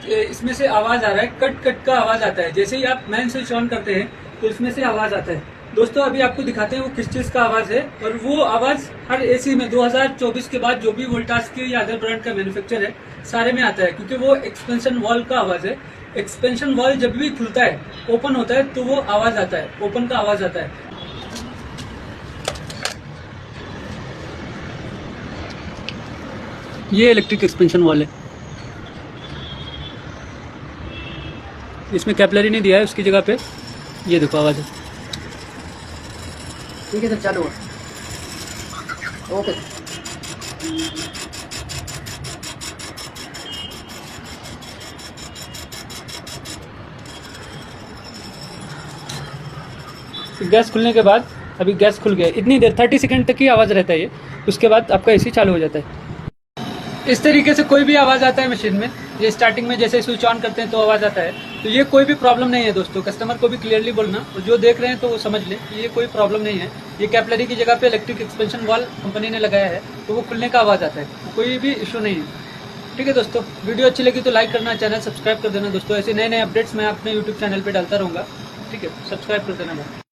इसमें से आवाज आ रहा है, कट कट का आवाज आता है। जैसे ही आप मेन स्विच ऑन करते हैं तो इसमें से आवाज आता है। दोस्तों अभी आपको दिखाते हैं वो किस चीज का आवाज है, और वो आवाज हर एसी में 2024 के बाद जो भी वोल्टास की या अदर ब्रांड का मैन्युफैक्चर है सारे में आता है, क्योंकि वो एक्सपेंशन वॉल का आवाज है। एक्सपेंशन वॉल जब भी खुलता है, ओपन होता है, तो वो आवाज आता है, ओपन का आवाज आता है। ये इलेक्ट्रिक एक्सपेंशन वॉल है, इसमें कैपलरी नहीं दिया है, उसकी जगह पे ये देखो आवाज है। ठीक है सर, चालू हो। ओके। गैस खुलने के बाद, अभी गैस खुल गया, इतनी देर 30 सेकंड तक ही आवाज़ रहता है ये, उसके बाद आपका एसी चालू हो जाता है। इस तरीके से कोई भी आवाज़ आता है मशीन में, ये स्टार्टिंग में जैसे स्विच ऑन करते हैं तो आवाज़ आता है, तो ये कोई भी प्रॉब्लम नहीं है दोस्तों। कस्टमर को भी क्लियरली बोलना, और जो देख रहे हैं तो वो समझ लें कि ये कोई प्रॉब्लम नहीं है। ये कैपलरी की जगह पे इलेक्ट्रिक एक्सपेंशन वॉल कंपनी ने लगाया है, तो वो खुलने का आवाज़ आता है, कोई भी इशू नहीं है। ठीक है दोस्तों, वीडियो अच्छी लगी तो लाइक करना, चैनल सब्सक्राइब कर देना दोस्तों। ऐसे नए नए अपडेट्स मैं अपने यूट्यूब चैनल पर डालता रहूँगा। ठीक है, सब्सक्राइब कर देना।